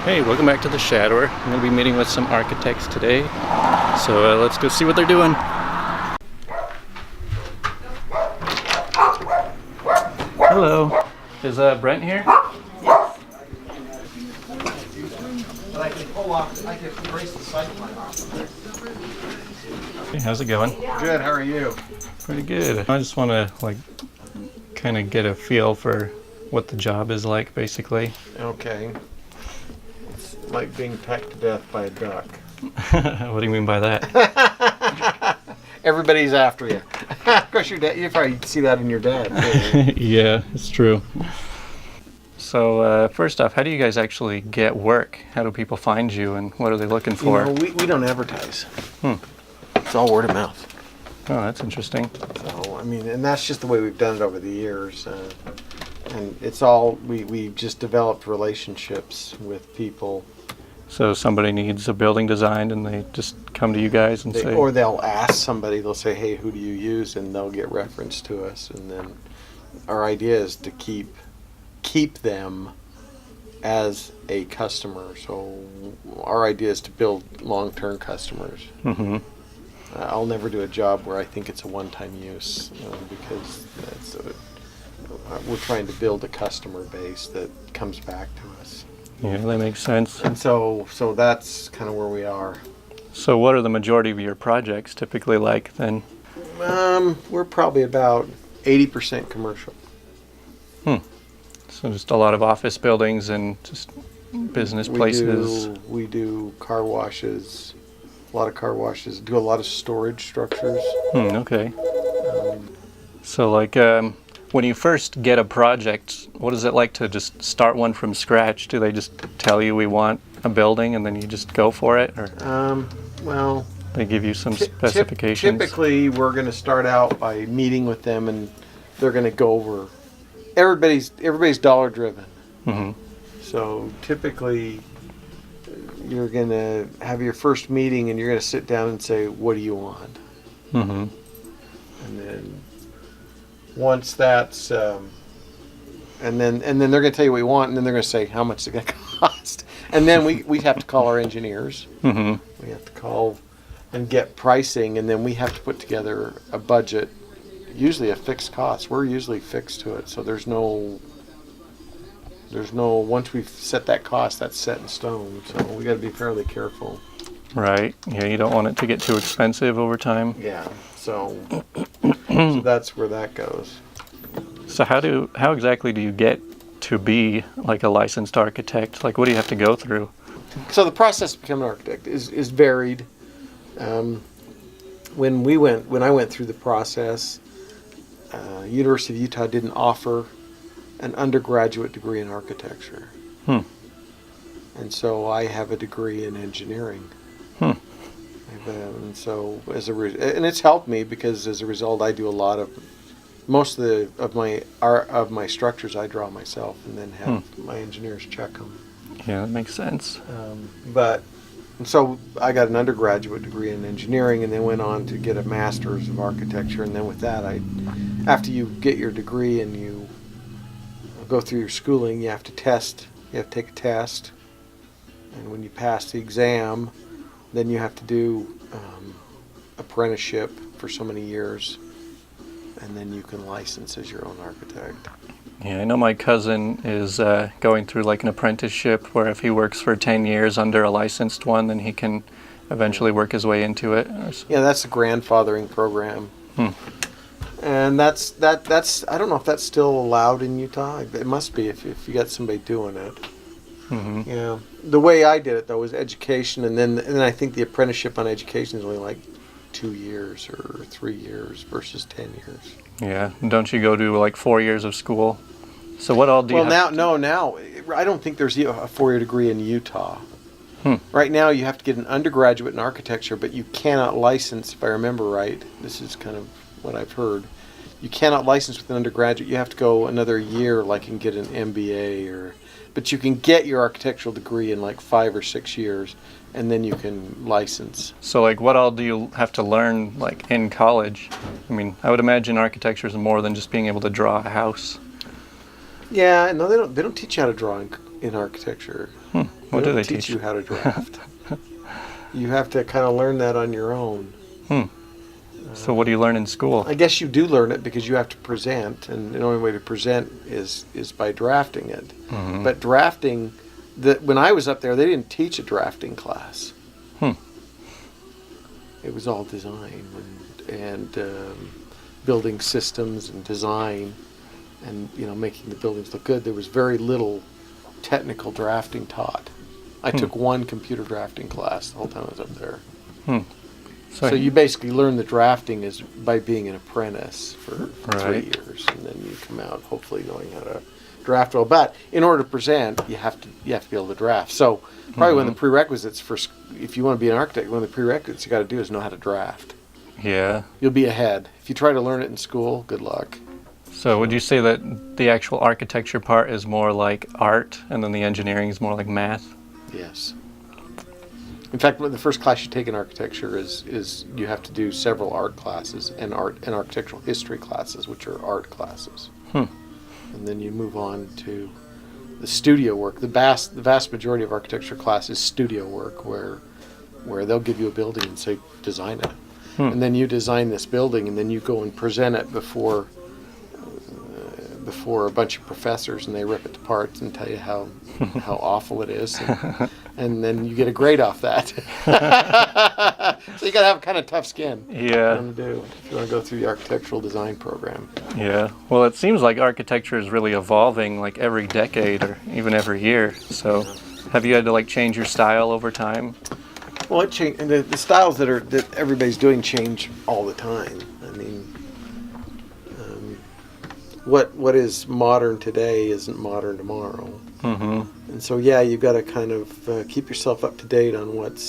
Hey, welcome back to the Shadower. I'm going to be meeting with some architects today, so let's go see what they're doing. Hello. Is Brent here? Yes. But I can pull off, I can erase the sight line off. Hey, how's it going? Good, how are you? Pretty good. I just want to kind of get a feel for what the job is like, basically. Okay. It's like being pecked to death by a duck. What do you mean by that? Everybody's after you. Of course, your dad, you probably see that in your dad. Yeah, it's true. So first off, how do you guys actually get work? How do people find you, and what are they looking for? We don't advertise. It's all word of mouth. Oh, that's interesting. So, I mean, and that's just the way we've done it over the years. And it's all, we just developed relationships with people. So somebody needs a building designed and they just come to you guys and say... Or they'll ask somebody, they'll say, hey, who do you use? And they'll get reference to us. And then our idea is to keep them as a customer. So our idea is to build long-term customers. Mm-hmm. I'll never do a job where I think it's a one-time use because we're trying to build a customer base that comes back to us. Yeah, that makes sense. And so that's kind of where we are. So what are the majority of your projects typically like then? We're probably about 80% commercial. So just a lot of office buildings and just business places. We do car washes, a lot of car washes, do a lot of storage structures. Okay. So when you first get a project, what is it like to just start one from scratch? Do they just tell you we want a building and then you just go for it? Or well, they give you some specifications? Typically, we're going to start out by meeting with them and they're going to go over, everybody's dollar driven. Mm-hmm. So typically you're going to have your first meeting and you're going to sit down and say, what do you want? Mm-hmm. And then once that's, and then they're going to tell you what you want, and then they're going to say how much it's going to cost. And then we have to call our engineers. Mm-hmm. We have to call and get pricing, and then we have to put together a budget, usually a fixed cost. We're usually fixed to it, so there's no, once we've set that cost, that's set in stone. So we got to be fairly careful. Right. Yeah, you don't want it to get too expensive over time. Yeah. So that's where that goes. So how exactly do you get to be like a licensed architect? Like, what do you have to go through? So the process to become an architect is varied. When I went through the process, University of Utah didn't offer an undergraduate degree in architecture. And so I have a degree in engineering. And so and it's helped me because as a result I do a lot of most of my structures I draw myself and then have my engineers check them. Yeah, that makes sense. So I got an undergraduate degree in engineering and then went on to get a master's of architecture, and then with that after you get your degree and you go through your schooling, you have to take a test, and when you pass the exam, then you have to do apprenticeship for so many years, and then you can license as your own architect. Yeah, I know my cousin is going through like an apprenticeship where if he works for 10 years under a licensed one, then he can eventually work his way into it. Yeah, that's the grandfathering program. And that's I don't know if that's still allowed in Utah. It must be if you got somebody doing it. Mm-hmm. Yeah. The way I did it though was education, and then I think the apprenticeship on education is only like 2 years or 3 years versus 10 years. Yeah. Don't you go to like 4 years of school? So what all do you have? Well, now I don't think there's a 4-year degree in Utah. Right now you have to get an undergraduate in architecture, but you cannot license, if I remember right. This is kind of what I've heard. You cannot license with an undergraduate. You have to go another year, like, and get an MBA but you can get your architectural degree in like 5 or 6 years, and then you can license. So like what all do you have to learn like in college? I mean, I would imagine architecture is more than just being able to draw a house. Yeah, no, they don't teach you how to draw in architecture. What do they teach teach you how to draft. You have to kind of learn that on your own. So what do you learn in school? I guess you do learn it because you have to present, and the only way to present is by drafting it. But drafting, when I was up there, they didn't teach a drafting class. It was all design and building systems and design, and making the buildings look good. There was very little technical drafting taught. I took one computer drafting class the whole time I was up there. So you basically learn the drafting is by being an apprentice for 3 years, and then you come out hopefully knowing how to draft well. But in order to present, you have to be able to draft. So probably one of the prerequisites if you want to be an architect, one of the prerequisites you got to do is know how to draft. Yeah. You'll be ahead. If you try to learn it in school, good luck. So would you say that the actual architecture part is more like art, and then the engineering is more like math? Yes. In fact, the first class you take in architecture is you have to do several art classes and architectural history classes, which are art classes. And then you move on to the studio work. The vast majority of architecture class is studio work, where they'll give you a building and say, design it. And then you design this building, and then you go and present it before a bunch of professors, and they rip it to parts and tell you how awful it is, and then you get a grade off that. So you got to have kind of tough skin. Yeah. If you want to go through the architectural design program. Yeah. Well, it seems like architecture is really evolving, like every decade or even every year. So, have you had to change your style over time? Well, it changed. And the styles that everybody's doing change all the time. I mean, what is modern today isn't modern tomorrow. And so, you've got to kind of keep yourself up to date on what.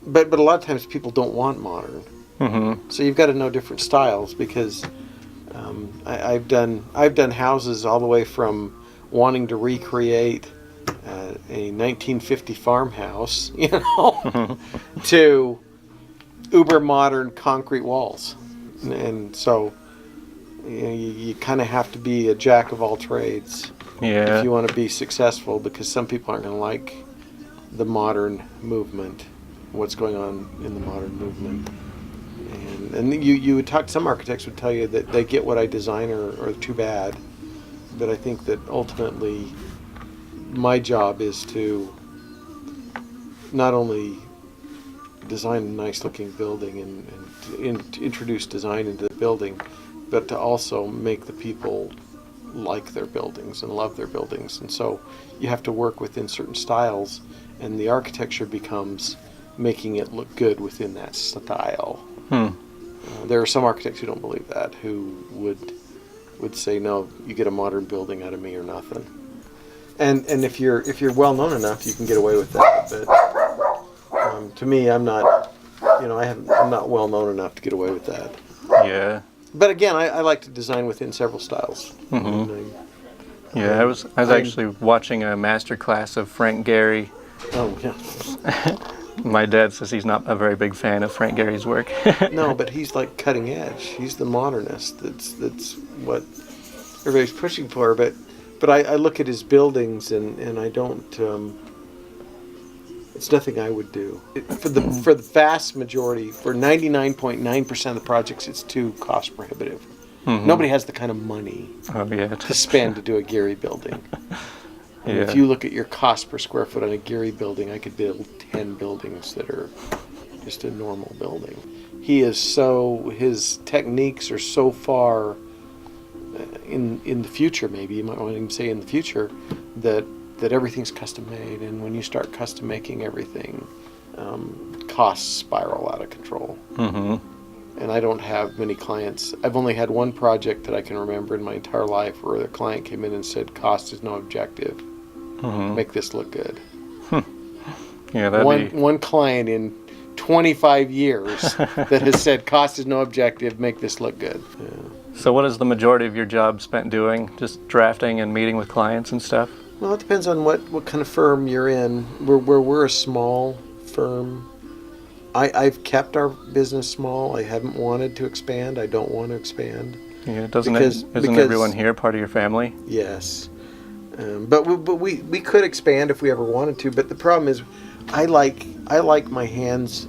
But a lot of times people don't want modern. So you've got to know different styles, because I've done houses all the way from wanting to recreate a 1950 farmhouse, to uber modern concrete walls, and so you kind of have to be a jack of all trades if you want to be successful, because some people aren't going to like the modern movement, what's going on in the modern movement. And you would talk, some architects would tell you that they get what I design or too bad, but I think that ultimately my job is to not only design a nice looking building and introduce design into the building, but to also make the people like their buildings and love their buildings. And so you have to work within certain styles, and the architecture becomes making it look good within that style. There are some architects who don't believe that, who would say, no, you get a modern building out of me or nothing. And if you're well known enough, you can get away with that. But to me, I'm not I'm not well known enough to get away with that. Yeah. But again, I like to design within several styles. I was actually watching a master class of Frank Gehry. Oh yeah. My dad says he's not a very big fan of Frank Gehry's work. No, but he's like cutting edge. He's the modernist. That's what everybody's pushing for. But I look at his buildings and I don't. It's nothing I would do. For the vast majority, for 99.9% of the projects, it's too cost prohibitive. Nobody has the kind of money to spend to do a Gehry building. If you look at your cost per square foot on a Gehry building, I could build 10 buildings that are just a normal building. His techniques are so far in the future, maybe you might want to even say in the future, that everything's custom made, and when you start custom making everything, costs spiral out of control. And I don't have many clients. I've only had one project that I can remember in my entire life where the client came in and said, cost is no objective. Make this look good. One client in 25 years that has said, cost is no objective, make this look good. So what is the majority of your job spent doing? Just drafting and meeting with clients and stuff? Well, it depends on what kind of firm you're in. We're a small firm. I've kept our business small. I haven't wanted to expand. I don't want to expand. Yeah, isn't everyone here part of your family? Yes. But we could expand if we ever wanted to. But the problem is, I like my hands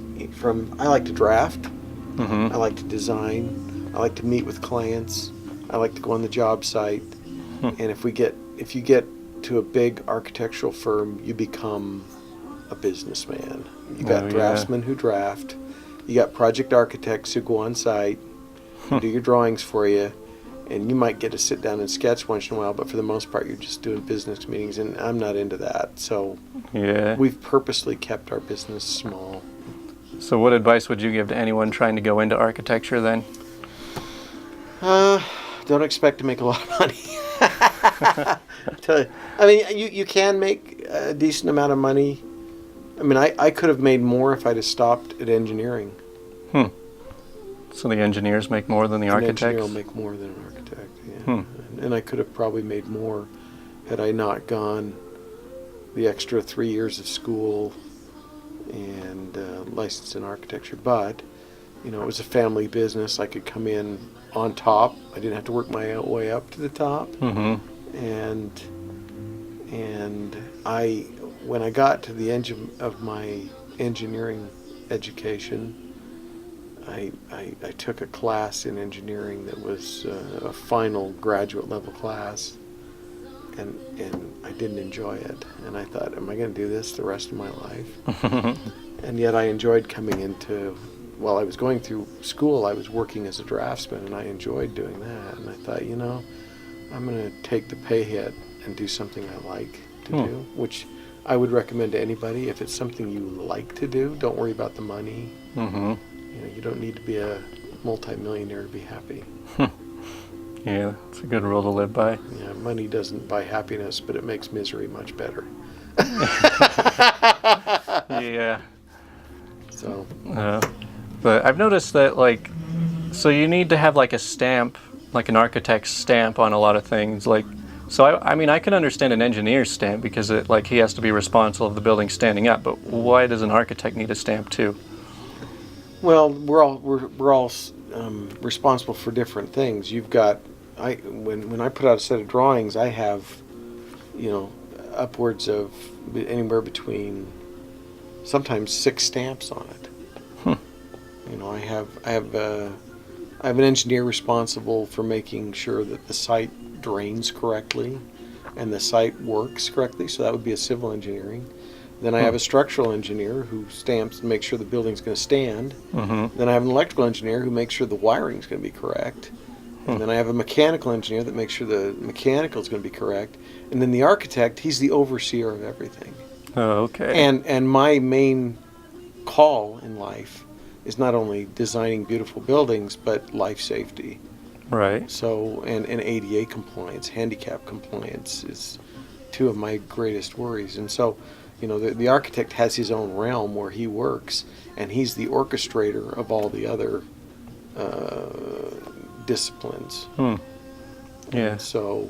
I like to draft. Mm-hmm. I like to design. I like to meet with clients. I like to go on the job site. And if you get to a big architectural firm, you become a businessman. You got draftsmen who draft. You got project architects who go on site, do your drawings for you, and you might get to sit down and sketch once in a while, but for the most part, you're just doing business meetings, and I'm not into that. So we've purposely kept our business small. So what advice would you give to anyone trying to go into architecture then? Don't expect to make a lot of money. I mean, you can make a decent amount of money. I mean, I could have made more if I'd have stopped at engineering. So the engineers make more than the architects? An engineer will make more than an architect, yeah. And I could have probably made more had I not gone the extra 3 years of school and licensed in architecture. But, it was a family business. I could come in on top. I didn't have to work my way up to the top. Mm-hmm. And when I got to the end of my engineering education, I took a class in engineering that was a final graduate level class, and I didn't enjoy it. And I thought, am I going to do this the rest of my life? And yet I enjoyed coming into, while I was going through school, I was working as a draftsman, and I enjoyed doing that. And I thought, I'm going to take the pay hit and do something I like to do, which I would recommend to anybody. If it's something you like to do, don't worry about the money. Mm-hmm. You don't need to be a multimillionaire to be happy. Yeah, it's a good rule to live by. Yeah, money doesn't buy happiness, but it makes misery much better. Yeah. So. But I've noticed that, so you need to have a stamp, like an architect's stamp on a lot of things. So I mean, I can understand an engineer's stamp because he has to be responsible of the building standing up. But why does an architect need a stamp too? Well, we're all responsible for different things. You've got when I put out a set of drawings, I have upwards of anywhere between sometimes 6 stamps on it. I have an engineer responsible for making sure that the site drains correctly and the site works correctly. So that would be a civil engineering. Then I have a structural engineer who stamps and makes sure the building's going to stand. Mm-hmm. Then I have an electrical engineer who makes sure the wiring's going to be correct. And then I have a mechanical engineer that makes sure the mechanical is going to be correct. And then the architect, he's the overseer of everything. Oh, okay. And my main call in life is not only designing beautiful buildings, but life safety. Right. So, and ADA compliance, handicap compliance is 2 of my greatest worries. And so, the architect has his own realm where he works, and he's the orchestrator of all the other disciplines. Yeah. And so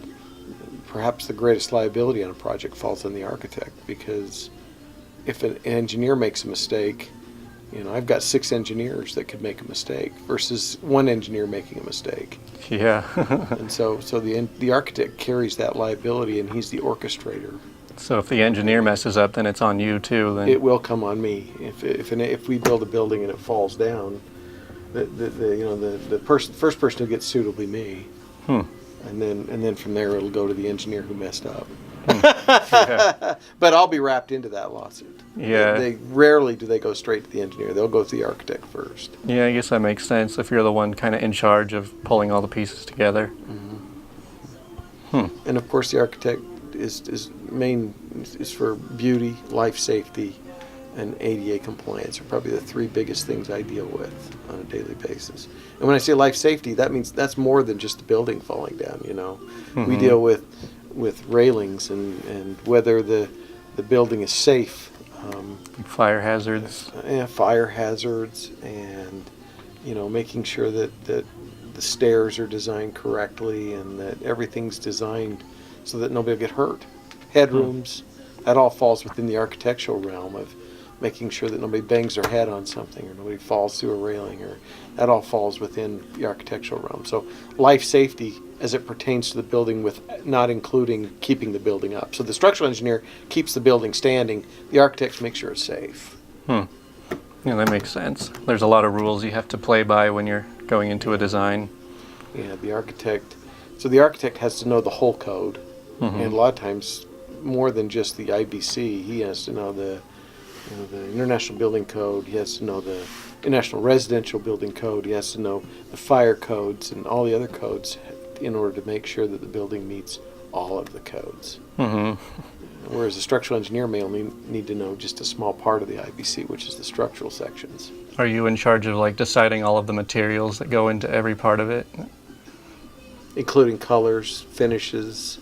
perhaps the greatest liability on a project falls on the architect, because if an engineer makes a mistake, I've got 6 engineers that could make a mistake versus 1 engineer making a mistake. Yeah. And so the architect carries that liability, and he's the orchestrator. So if the engineer messes up, then it's on you too. Then it will come on me. If we build a building and it falls down, the first person who gets sued will be me. And then from there it'll go to the engineer who messed up. Yeah. But I'll be wrapped into that lawsuit. Yeah. They rarely do they go straight to the engineer. They'll go to the architect first. Yeah, I guess that makes sense if you're the one kind of in charge of pulling all the pieces together. And of course the architect is for beauty, life safety, and ADA compliance are probably the 3 biggest things I deal with on a daily basis. And when I say life safety, that means that's more than just the building falling down. We deal with railings and whether the building is safe. Fire hazards. Fire hazards, and making sure that the stairs are designed correctly and that everything's designed so that nobody will get hurt. Headrooms, that all falls within the architectural realm of making sure that nobody bangs their head on something or nobody falls through a railing, or that all falls within the architectural realm. So life safety as it pertains to the building, with not including keeping the building up. So the structural engineer keeps the building standing, the architects make sure it's safe. Yeah, that makes sense. There's a lot of rules you have to play by when you're going into a design. Yeah, the architect has to know the whole code, and a lot of times more than just the IBC. He has to know the International Building Code. He has to know the International Residential Building Code. He has to know the fire codes and all the other codes in order to make sure that the building meets all of the codes. Whereas a structural engineer may only need to know just a small part of the IBC, which is the structural sections. Are you in charge of like deciding all of the materials that go into every part of it? Including colors, finishes.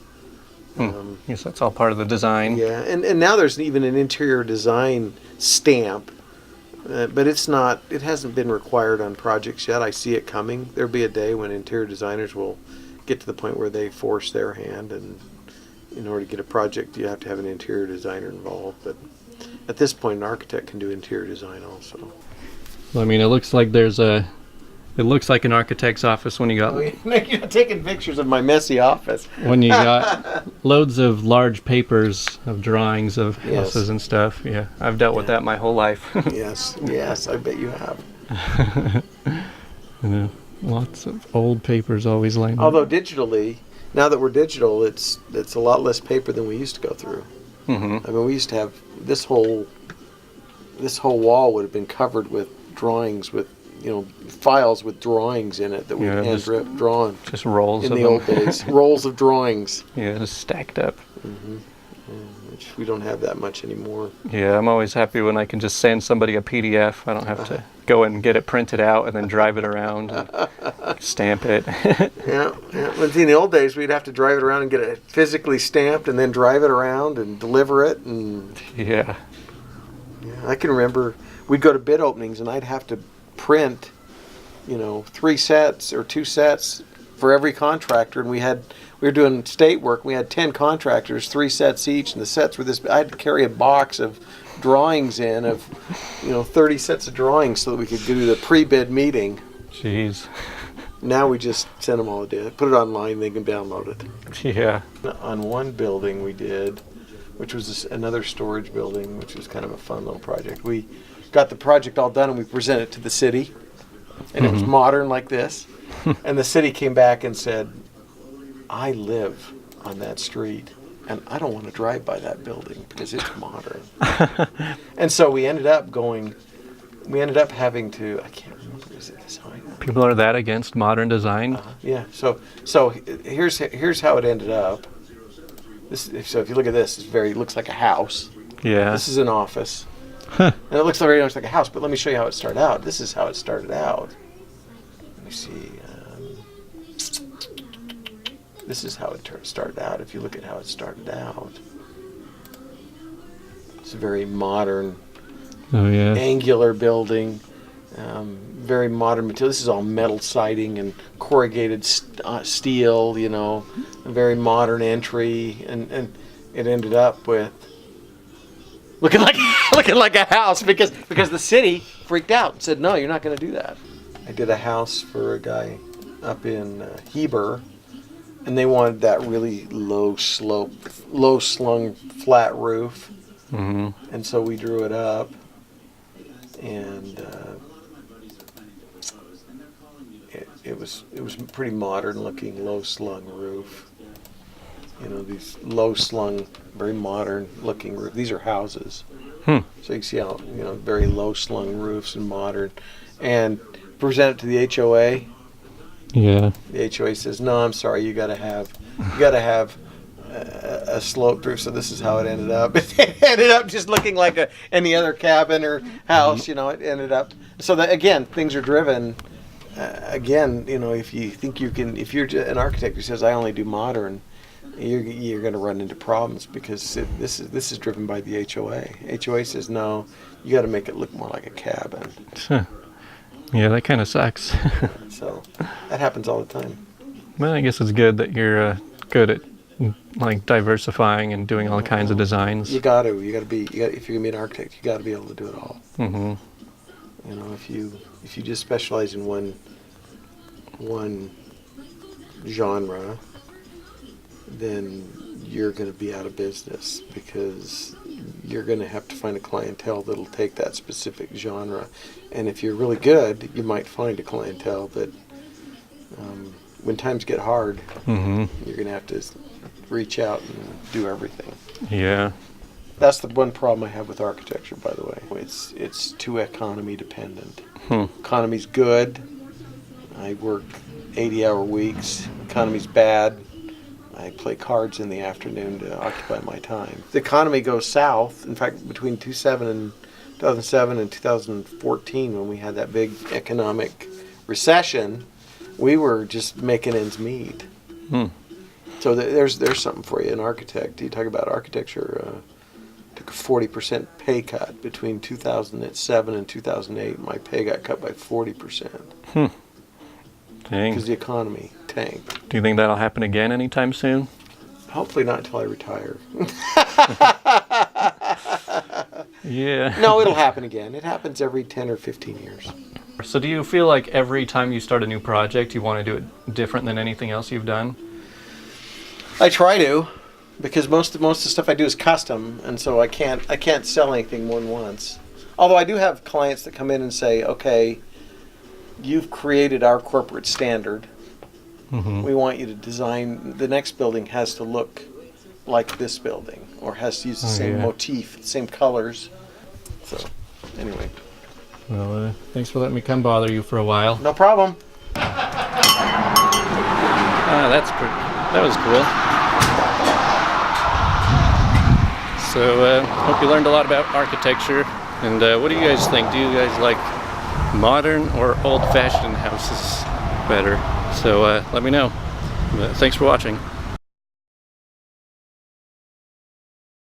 Yes, that's all part of the design. Yeah, and now there's even an interior design stamp, but it hasn't been required on projects yet. I see it coming. There'll be a day when interior designers will get to the point where they force their hand, and in order to get a project, you have to have an interior designer involved. But at this point, an architect can do interior design also. Well, I mean, it looks like it looks like an architect's office when you got You're taking pictures of my messy office. when you got loads of large papers of drawings of houses and stuff. Yeah, I've dealt with that my whole life. Yes, I bet you have. Lots of old papers always laying. Although digitally, now that we're digital, it's a lot less paper than we used to go through. I mean, we used to have this whole wall would have been covered with drawings, with files with drawings in it that we hand drawn. Just rolls in of the them. old days. Rolls of drawings. Yeah, just stacked up. Which we don't have that much anymore. Yeah, I'm always happy when I can just send somebody a PDF. I don't have to go and get it printed out and then drive it around and stamp it. Yeah. But in the old days, we'd have to drive it around and get it physically stamped and then drive it around and deliver it. And Yeah, I can remember we'd go to bid openings and I'd have to print, 3 sets or 2 sets for every contractor, and we were doing state work. We had 10 contractors, 3 sets each, and the sets were this. I had to carry a box of drawings in of 30 sets of drawings so that we could do the pre-bid meeting. jeez. Now we just send them all a day. Put it online, they can download it. Yeah. On one building we did, which was another storage building, which was kind of a fun little project. We got the project all done and we presented it to the city, and it was modern like this. And the city came back and said, I live on that street and I don't want to drive by that building because it's modern. And so we ended up having to, I can't remember, is it design? People are that against modern design? Yeah. So here's how it ended up. So if you look at this, it looks like a house. Yeah. This is an office. And it looks very much like a house, but let me show you how it started out. This is how it started out. Let me see. This is how it started out. If you look at how it started out, it's a very modern, angular building, very modern material. This is all metal siding and corrugated steel, a very modern entry, and it ended up with looking like a house because the city freaked out and said, no, you're not going to do that. I did a house for a guy up in Heber, and they wanted that really low slung flat roof. And so we drew it up, and it was pretty modern looking low slung roof. These low slung, very modern looking roof. These are houses. So you can see how very low slung roofs and modern, and present it to the HOA. Yeah. The HOA says, no, I'm sorry, you got to have a sloped roof. So this is how it ended up. It ended up just looking like any other cabin or house. It ended up. So that, again, things are driven. If you think you can, if you're an architect who says I only do modern, you're going to run into problems because this is driven by the HOA. HOA says no, you got to make it look more like a cabin. Yeah, that kind of sucks. So that happens all the time. Well, I guess it's good that you're good at like diversifying and doing all kinds of designs. You got to be. If you're gonna be an architect, you got to be able to do it all. Mm-hmm. You know, if you just specialize in one genre, then you're going to be out of business, because you're going to have to find a clientele that'll take that specific genre. And if you're really good, you might find a clientele, but when times get hard, you're going to have to reach out and do everything. Yeah. That's the one problem I have with architecture, by the way. It's too economy dependent. Economy's good, I work 80-hour weeks. Economy's bad, I play cards in the afternoon to occupy my time. The economy goes south. In fact, between 2007 and 2014, when we had that big economic recession, we were just making ends meet. So there's something for you, an architect. You talk about architecture. Took a 40% pay cut between 2007 and 2008. My pay got cut by 40%. Dang. Because the economy tanked. Do you think that'll happen again anytime soon? Hopefully not until I retire. Yeah. No, it'll happen again. It happens every 10 or 15 years. So do you feel like every time you start a new project, you want to do it different than anything else you've done? I try to, because most of the stuff I do is custom, and so I can't sell anything more than once. Although I do have clients that come in and say, okay, you've created our corporate standard. We want you to design, the next building has to look like this building, or has to use the same motif, the same colors. So, anyway. Well, thanks for letting me come bother you for a while. No problem. That was cool. So, hope you learned a lot about architecture. And what do you guys think? Do you guys like modern or old-fashioned houses better? So let me know. Thanks for watching.